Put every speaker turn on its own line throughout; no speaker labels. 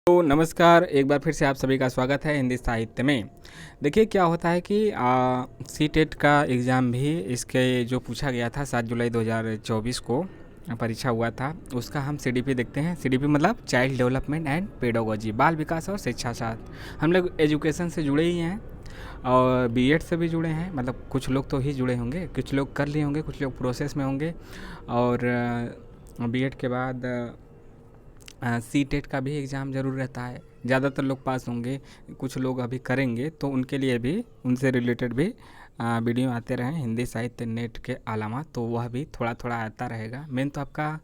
तो नमस्कार, एक बार फिर से आप सभी का स्वागत है हिंदी साहित्य में। देखिए क्या होता है कि सी टेट का एग्ज़ाम भी इसके जो पूछा गया था 7 जुलाई 2024 को परीक्षा हुआ था, उसका हम सीडीपी देखते हैं। सीडीपी मतलब चाइल्ड डेवलपमेंट एंड पेडागोजी, बाल विकास और शिक्षा शास्त्र। हम लोग एजुकेशन से जुड़े ही हैं और बीएड से भी जुड़े हैं, मतलब कुछ लोग तो ही जुड़े होंगे, कुछ लोग कर लिए होंगे, कुछ लोग प्रोसेस में होंगे। और बीएड के बाद सी टेट का भी एग्ज़ाम ज़रूर रहता है, ज़्यादातर लोग पास होंगे, कुछ लोग अभी करेंगे, तो उनके लिए भी उनसे रिलेटेड भी वीडियो आते रहें हिंदी साहित्य नेट के अलावा, तो वह भी थोड़ा थोड़ा आता रहेगा। मेन तो आपका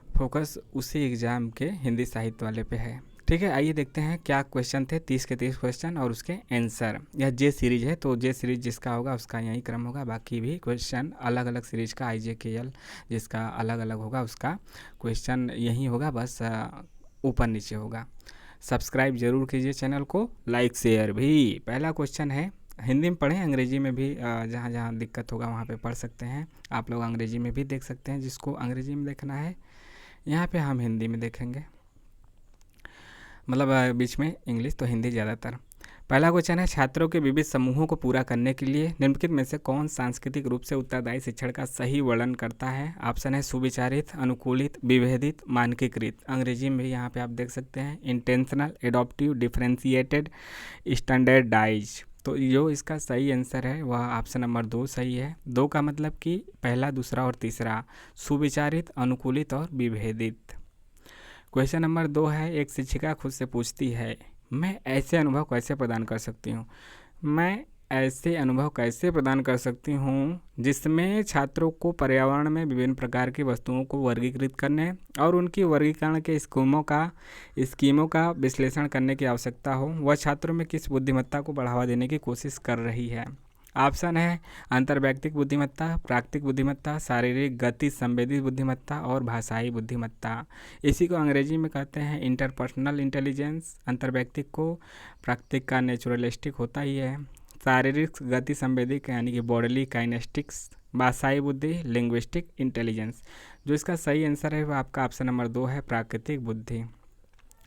फोकस उसी एग्ज़ाम के हिंदी साहित्य वाले पे है। ठीक है, आइए देखते हैं क्या क्वेश्चन थे। 30 के 30 क्वेश्चन और उसके आंसर। यह जे सीरीज है, तो जे सीरीज जिसका होगा उसका यही क्रम होगा। बाकी भी क्वेश्चन अलग अलग सीरीज का, आई जे के एल जिसका अलग अलग होगा उसका क्वेश्चन यही होगा, बस ऊपर नीचे होगा। सब्सक्राइब जरूर कीजिए चैनल को, लाइक शेयर भी। पहला क्वेश्चन है, हिंदी में पढ़ें, अंग्रेजी में भी जहाँ जहाँ दिक्कत होगा वहाँ पे पढ़ सकते हैं। आप लोग अंग्रेजी में भी देख सकते हैं, जिसको अंग्रेजी में देखना है। यहाँ पे हम हिंदी में देखेंगे, मतलब बीच में इंग्लिश, तो हिंदी ज़्यादातर। पहला क्वेश्चन है, छात्रों के विविध समूहों को पूरा करने के लिए निम्नलिखित में से कौन सांस्कृतिक रूप से उत्तरदायी शिक्षण का सही वर्णन करता है? ऑप्शन है सुविचारित, अनुकूलित, विभेदित, मानकीकृत। अंग्रेजी में भी यहाँ पे आप देख सकते हैं, इंटेंशनल, एडॉप्टिव, डिफ्रेंशिएटेड, स्टैंडर्डाइज। तो जो इसका सही आंसर है वह ऑप्शन नंबर 2 सही है। 2 का मतलब कि पहला, दूसरा और तीसरा, सुविचारित, अनुकूलित और विभेदित। क्वेश्चन नंबर 2 है, एक शिक्षिका खुद से पूछती है, मैं ऐसे अनुभव कैसे प्रदान कर सकती हूँ? मैं ऐसे अनुभव कैसे प्रदान कर सकती हूँ जिसमें छात्रों को पर्यावरण में विभिन्न प्रकार की वस्तुओं को वर्गीकृत करने और उनकी वर्गीकरण के स्कीमों का विश्लेषण करने की आवश्यकता हो। वह छात्रों में किस बुद्धिमत्ता को बढ़ावा देने की कोशिश कर रही है? ऑप्शन है अंतर्वैयक्तिक बुद्धिमत्ता, प्राकृतिक बुद्धिमत्ता, शारीरिक गति संवेदी बुद्धिमत्ता और भाषाई बुद्धिमत्ता। इसी को अंग्रेजी में कहते हैं इंटरपर्सनल इंटेलिजेंस। अंतर्वैयक्तिक को प्राकृतिक का नेचुरलिस्टिक होता ही है, शारीरिक गति संवेदिक यानी कि बॉडीली काइनेस्टिक्स, भाषाई बुद्धि लिंग्विस्टिक इंटेलिजेंस। जो इसका सही आंसर है वह आपका ऑप्शन नंबर 2 है, प्राकृतिक बुद्धि।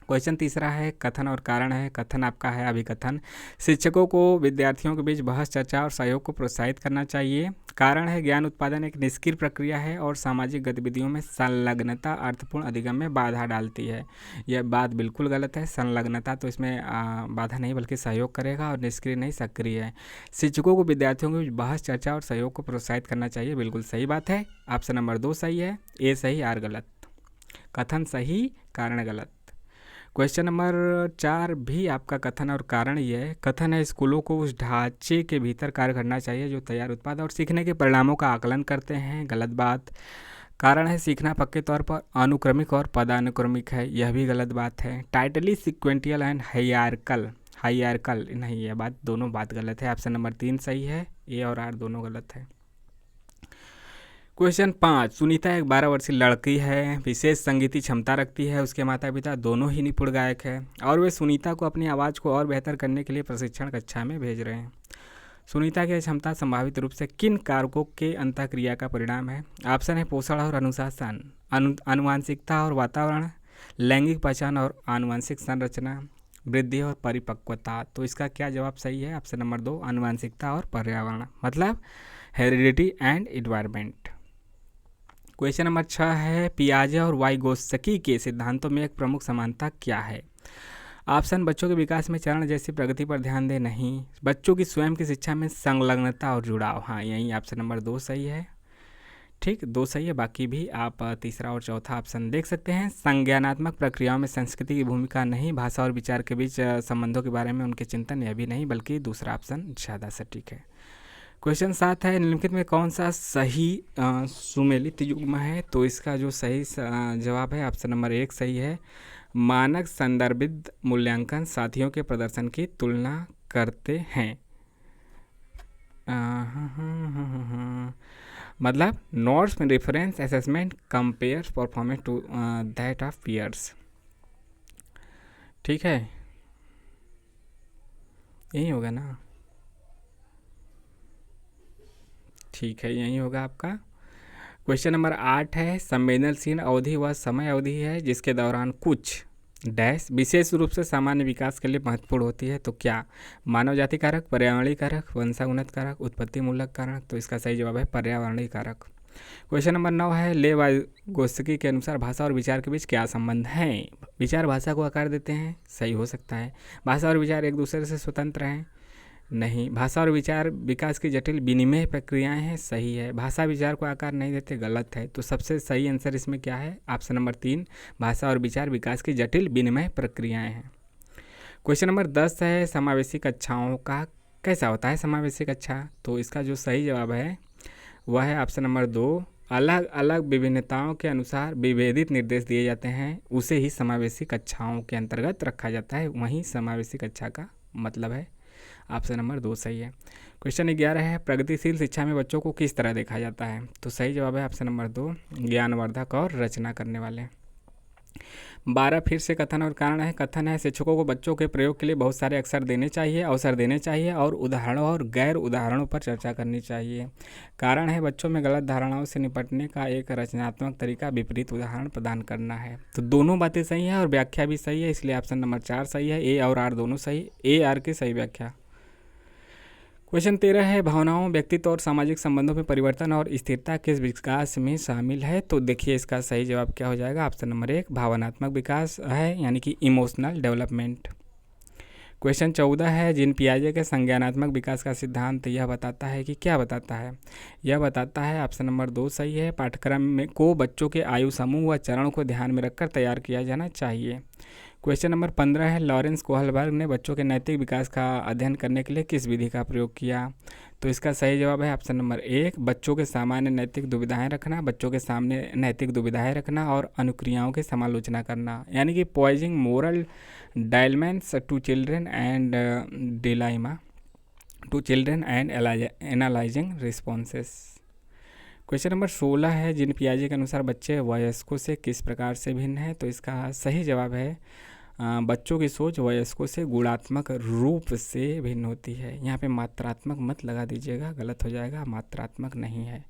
क्वेश्चन तीसरा है, कथन और कारण है। कथन आपका है अभिकथन। शिक्षकों को विद्यार्थियों के बीच बहस, चर्चा और सहयोग को प्रोत्साहित करना चाहिए। कारण है, ज्ञान उत्पादन एक निष्क्रिय प्रक्रिया है और सामाजिक गतिविधियों में संलग्नता अर्थपूर्ण अधिगम में बाधा डालती है। यह बात बिल्कुल गलत है। संलग्नता तो इसमें बाधा नहीं बल्कि सहयोग करेगा, और निष्क्रिय नहीं सक्रिय है। शिक्षकों को विद्यार्थियों के बीच बहस, चर्चा और सहयोग को प्रोत्साहित करना चाहिए, बिल्कुल सही बात है। ऑप्शन नंबर 2 सही है, ए सही आर गलत। कथन सही, कारण गलत। क्वेश्चन नंबर 4 भी आपका कथन और कारण ही है। कथन है, स्कूलों को उस ढांचे के भीतर कार्य करना चाहिए जो तैयार उत्पाद और सीखने के परिणामों का आकलन करते हैं, गलत बात। कारण है, सीखना पक्के तौर पर अनुक्रमिक और पदानुक्रमिक है, यह भी गलत बात है। टाइटली सिक्वेंटियल एंड हाइयरकल नहीं, यह बात दोनों बात गलत है। ऑप्शन नंबर 3 सही है, ए और आर दोनों गलत है। क्वेश्चन 5, सुनीता एक 12 वर्षीय लड़की है, विशेष संगीतीय क्षमता रखती है। उसके माता पिता दोनों ही निपुण गायक हैं और वे सुनीता को अपनी आवाज़ को और बेहतर करने के लिए प्रशिक्षण कक्षा में भेज रहे हैं। सुनीता की क्षमता संभावित रूप से किन कारकों के अंतःक्रिया का परिणाम है? ऑप्शन है पोषण और अनुशासन, आनुवांशिकता और वातावरण, लैंगिक पहचान और आनुवांशिक संरचना, वृद्धि और परिपक्वता। तो इसका क्या जवाब सही है? ऑप्शन नंबर 2 आनुवांशिकता और पर्यावरण, मतलब heredity and environment. Question number 6 है, पियाजे और वाइगोत्स्की के सिद्धांतों में एक प्रमुख समानता क्या है? ऑप्शन, बच्चों के विकास में चरण जैसी प्रगति पर ध्यान दें, नहीं। बच्चों की स्वयं की शिक्षा में संलग्नता और जुड़ाव, हाँ, यही ऑप्शन नंबर 2 सही है। ठीक, 2 सही है, बाकी भी आप तीसरा और चौथा ऑप्शन देख सकते हैं। संज्ञानात्मक प्रक्रियाओं में संस्कृति की भूमिका नहीं, भाषा और विचार के बीच संबंधों के बारे में उनके चिंतन, यह भी नहीं, बल्कि दूसरा ऑप्शन ज़्यादा सटीक है। क्वेश्चन 7 है, निम्नलिखित में कौन सा सही सुमेलित युग्म है? तो इसका जो सही जवाब है ऑप्शन नंबर 1 सही है। मानक संदर्भित मूल्यांकन साथियों के प्रदर्शन की तुलना करते हैं। मतलब नोट्स में reference assessment compare performance to that of peers. ठीक है, यही होगा ना? ठीक है, यही होगा आपका। क्वेश्चन नंबर 8 है, संवेदनशील अवधि वह समय अवधि है जिसके दौरान कुछ डैश विशेष रूप से सामान्य विकास के लिए महत्वपूर्ण होती है, तो क्या? मानव जाति कारक, पर्यावरणीय कारक, वंशागुणित कारक, उत्पत्ति मूलक कारक, तो इसका सही जवाब है पर्यावरणीय कारक। क्वेश्चन नंबर 9 है, ले वाइगोत्स्की के अनुसार भाषा और विचार के बीच क्या संबंध है? विचार भाषा को आकार देते हैं, सही हो सकता है। भाषा और विचार एक दूसरे से स्वतंत्र हैं, नहीं। भाषा और विचार विकास की जटिल विनिमय प्रक्रियाएं हैं, सही है। भाषा विचार को आकार नहीं देते, गलत है। तो सबसे सही आंसर इसमें क्या है? ऑप्शन नंबर 3, भाषा और विचार विकास की जटिल विनिमय प्रक्रियाएं हैं। क्वेश्चन नंबर 10 है, समावेशी कक्षाओं का कैसा होता है समावेशी कक्षा? तो इसका जो सही जवाब है वह है ऑप्शन नंबर 2, अलग अलग विभिन्नताओं के अनुसार विभेदित निर्देश दिए जाते हैं, उसे ही समावेशी कक्षाओं के अंतर्गत रखा जाता है, वहीं समावेशी कक्षा का मतलब है। ऑप्शन नंबर 2 सही है। क्वेश्चन 11 है, प्रगतिशील शिक्षा में बच्चों को किस तरह देखा जाता है? तो सही जवाब है ऑप्शन नंबर 2, ज्ञानवर्धक और रचना करने वाले। 12 फिर से कथन और कारण है। कथन है, शिक्षकों को बच्चों के प्रयोग के लिए बहुत सारे अवसर देने चाहिए और उदाहरणों और गैर उदाहरणों पर चर्चा करनी चाहिए। कारण है, बच्चों में गलत धारणाओं से निपटने का एक रचनात्मक तरीका विपरीत उदाहरण प्रदान करना है। तो दोनों बातें सही हैं और व्याख्या भी सही है, इसलिए ऑप्शन नंबर 4 सही है। ए और आर दोनों सही, ए आर की सही व्याख्या। क्वेश्चन 13 है, भावनाओं, व्यक्तित्व और सामाजिक संबंधों में परिवर्तन और स्थिरता किस विकास में शामिल है? तो देखिए इसका सही जवाब क्या हो जाएगा? ऑप्शन नंबर 1, भावनात्मक विकास है, यानी कि इमोशनल डेवलपमेंट। क्वेश्चन 14 है, जीन पियाजे के संज्ञानात्मक विकास का सिद्धांत यह बताता है कि क्या बताता है? यह बताता है ऑप्शन नंबर 2 सही है, पाठ्यक्रम में को बच्चों के आयु समूह व चरण को ध्यान में रखकर तैयार किया जाना चाहिए। क्वेश्चन नंबर 15 है, लॉरेंस कोहलबर्ग ने बच्चों के नैतिक विकास का अध्ययन करने के लिए किस विधि का प्रयोग किया? तो इसका सही जवाब है ऑप्शन नंबर 1, बच्चों के सामान्य नैतिक दुविधाएं रखना, बच्चों के सामने नैतिक दुविधाएं रखना और अनुक्रियाओं की समालोचना करना, यानी कि posing moral dilemmas to children and dilemma to children and analysing responses. Question number 16 है, जिन पियाजे के अनुसार बच्चे वयस्कों से किस प्रकार से भिन्न है? तो इसका सही जवाब है बच्चों की सोच वयस्कों से गुणात्मक रूप से भिन्न होती है। यहाँ पे मात्रात्मक मत लगा दीजिएगा, गलत हो जाएगा, मात्रात्मक नहीं है,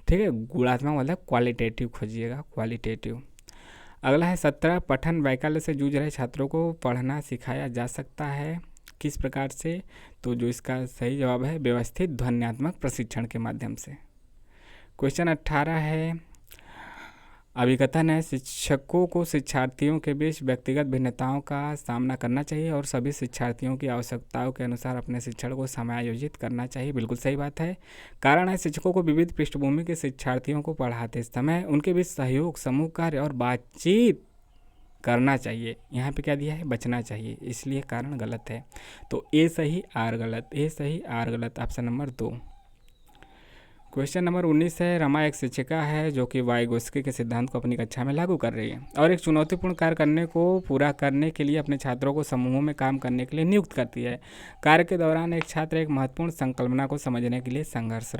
ठीक है। गुणात्मक मतलब क्वालिटेटिव खोजिएगा, क्वालिटेटिव। अगला है 17, पठन वैकल्य से जूझ रहे छात्रों को पढ़ना सिखाया जा सकता है किस प्रकार से? तो जो इसका सही जवाब है व्यवस्थित ध्वन्यात्मक प्रशिक्षण के माध्यम से। क्वेश्चन 18 है, अभिकथन है, शिक्षकों को शिक्षार्थियों के बीच व्यक्तिगत भिन्नताओं का सामना करना चाहिए और सभी शिक्षार्थियों की आवश्यकताओं के अनुसार अपने शिक्षण को समायोजित करना चाहिए। बिल्कुल सही बात है। कारण है, शिक्षकों को विविध पृष्ठभूमि के शिक्षार्थियों को पढ़ाते समय उनके बीच सहयोग, समूह कार्य और बातचीत करना चाहिए। यहाँ पे क्या दिया है? बचना चाहिए, इसलिए कारण गलत है। तो ए सही आर गलत, ए सही आर गलत, ऑप्शन नंबर 2। क्वेश्चन नंबर 19 है, रमा एक शिक्षिका है जो कि वाइगोत्स्की के सिद्धांत को अपनी कक्षा में लागू कर रही है और एक चुनौतीपूर्ण कार्य करने को पूरा करने के लिए अपने छात्रों को समूहों में काम करने के लिए नियुक्त करती है। कार्य के दौरान एक छात्र एक महत्वपूर्ण संकल्पना को समझने के लिए संघर्ष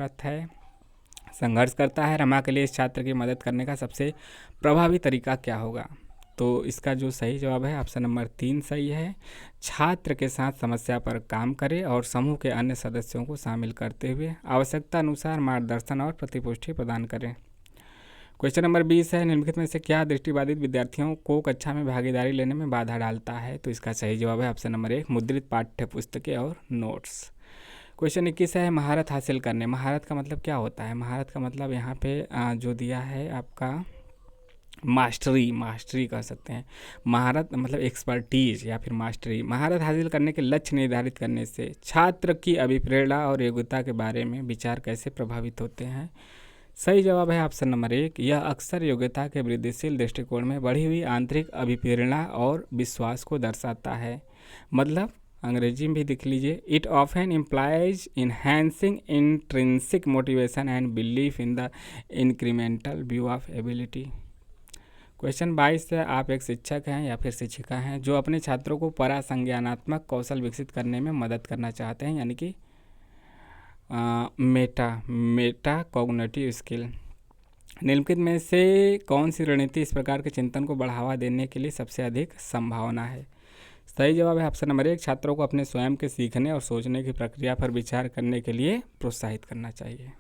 करता है। रमा के लिए इस छात्र की मदद करने का सबसे प्रभावी तरीका क्या होगा? तो इसका जो सही जवाब है ऑप्शन नंबर 3 सही है, छात्र के साथ समस्या पर काम करें और समूह के अन्य सदस्यों को शामिल करते हुए आवश्यकता अनुसार मार्गदर्शन और प्रतिपुष्टि प्रदान करें। क्वेश्चन नंबर 20 है, निम्नलिखित में से क्या दृष्टिबाधित विद्यार्थियों को कक्षा में भागीदारी लेने में बाधा डालता है? तो इसका सही जवाब है ऑप्शन नंबर 1, मुद्रित पाठ्य पुस्तकें और नोट्स। क्वेश्चन 21 है, महारत हासिल करने। महारत का मतलब क्या होता है? महारत का मतलब यहाँ पे जो दिया है आपका मास्टरी कह सकते हैं। महारत मतलब एक्सपर्टीज या फिर मास्टरी। महारत हासिल करने के लक्ष्य निर्धारित करने से छात्र की अभिप्रेरणा और योग्यता के बारे में विचार कैसे प्रभावित होते हैं? सही जवाब है ऑप्शन नंबर 1, यह अक्सर योग्यता के वृद्धिशील दृष्टिकोण में बढ़ी हुई आंतरिक अभिप्रेरणा और विश्वास को दर्शाता है। मतलब अंग्रेजी में भी देख लीजिए, it often implies enhancing intrinsic motivation and belief in the incremental view of ability. Question 22 है, आप एक शिक्षक हैं या फिर शिक्षिका हैं जो अपने छात्रों को परासंज्ञानात्मक कौशल विकसित करने में मदद करना चाहते हैं, यानी कि मेटा कॉग्निटिव स्किल। निम्नलिखित में से कौन सी रणनीति इस प्रकार के चिंतन को बढ़ावा देने के लिए सबसे अधिक संभावना है? सही जवाब है ऑप्शन नंबर 1, छात्रों को अपने स्वयं के सीखने और सोचने की प्रक्रिया पर विचार करने के लिए प्रोत्साहित करना चाहिए।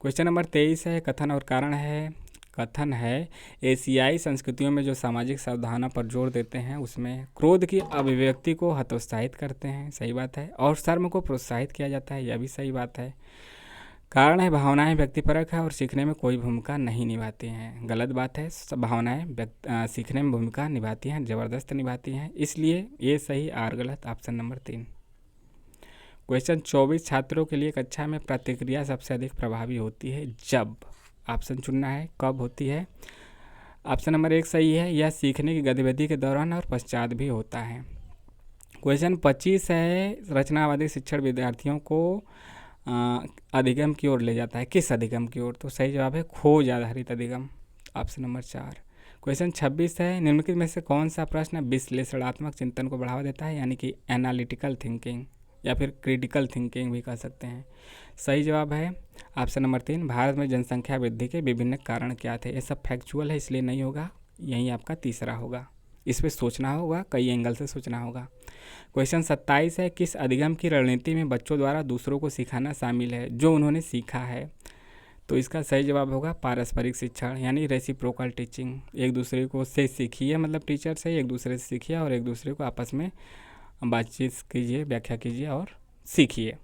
क्वेश्चन नंबर 23 है, कथन और कारण है। कथन है, एशियाई संस्कृतियों में जो सामाजिक सद्भावना पर जोर देते हैं उसमें क्रोध की अभिव्यक्ति को हतोत्साहित करते हैं, सही बात है, और शर्म को प्रोत्साहित किया जाता है, यह भी सही बात है। कारण है, भावनाएं व्यक्तिपरक है और सीखने में कोई भूमिका नहीं निभाती हैं, गलत बात है। भावनाएं सीखने में भूमिका निभाती हैं, ज़बरदस्त निभाती हैं, इसलिए ये सही और गलत ऑप्शन नंबर 3। क्वेश्चन 24, छात्रों के लिए कक्षा में प्रतिक्रिया सबसे अधिक प्रभावी होती है जब, ऑप्शन चुनना है, कब होती है। ऑप्शन नंबर 1 सही है, यह सीखने की गतिविधि के दौरान और पश्चात भी होता है। क्वेश्चन 25 है, रचनावादी शिक्षण विद्यार्थियों को अधिगम की ओर ले जाता है, किस अधिगम की ओर? तो सही जवाब है खोज आधारित अधिगम, ऑप्शन नंबर 4। क्वेश्चन 26 है, निम्नलिखित में से कौन सा प्रश्न विश्लेषणात्मक चिंतन को बढ़ावा देता है, यानी कि एनालिटिकल थिंकिंग या फिर क्रिटिकल थिंकिंग भी कह सकते हैं। सही जवाब है ऑप्शन नंबर 3, भारत में जनसंख्या वृद्धि के विभिन्न कारण क्या थे। ये सब फैक्चुअल है इसलिए नहीं होगा, यही आपका तीसरा होगा। इस पर सोचना होगा, कई एंगल से सोचना होगा। क्वेश्चन 27 है, किस अधिगम की रणनीति में बच्चों द्वारा दूसरों को सिखाना शामिल है जो उन्होंने सीखा है? तो इसका सही जवाब होगा पारस्परिक शिक्षण, यानी रेसिप्रोकल टीचिंग। एक दूसरे को से सीखिए, मतलब टीचर से एक दूसरे से सीखिए और एक दूसरे को आपस में बातचीत कीजिए, व्याख्या कीजिए और सीखिए।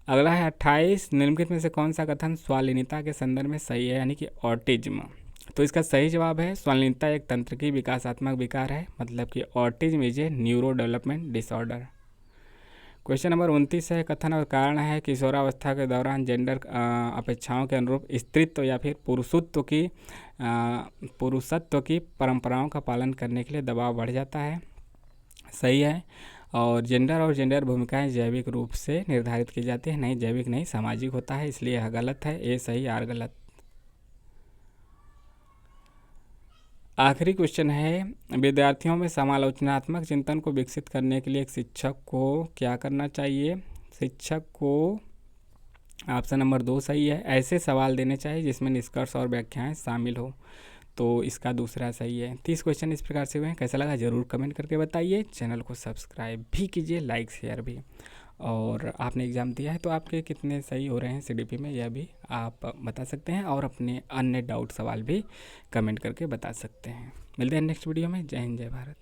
अगला है 28, निम्नलिखित में से कौन सा कथन स्वालीनता के संदर्भ में सही है, यानी कि ऑटिज्म? तो इसका सही जवाब है स्वालीनता एक तंत्रिकी विकासात्मक विकार है, मतलब कि autism is a neuro development disorder. Question number 29 है, कथन और कारण है, किशोरावस्था के दौरान जेंडर अपेक्षाओं के अनुरूप स्त्रीत्व या फिर पुरुषत्व की परंपराओं का पालन करने के लिए दबाव बढ़ जाता है, सही है। और जेंडर भूमिकाएं जैविक रूप से निर्धारित की जाती है, नहीं जैविक नहीं सामाजिक होता है, इसलिए यह गलत है, ए सही आर गलत। आखिरी क्वेश्चन है, विद्यार्थियों में समालोचनात्मक चिंतन को विकसित करने के लिए एक शिक्षक को क्या करना चाहिए? शिक्षक को ऑप्शन नंबर 2 सही है, ऐसे सवाल देने चाहिए जिसमें निष्कर्ष और व्याख्याएं शामिल हो, तो इसका दूसरा सही है। 30 क्वेश्चन इस प्रकार से हुए हैं, कैसा लगा जरूर कमेंट करके बताइए। चैनल को सब्सक्राइब भी कीजिए, लाइक शेयर भी। और आपने एग्ज़ाम दिया है तो आपके कितने सही हो रहे हैं सीडीपी में, यह भी आप बता सकते हैं और अपने अन्य डाउट सवाल भी कमेंट करके बता सकते हैं। मिलते हैं नेक्स्ट वीडियो में। जय हिंद, जय भारत।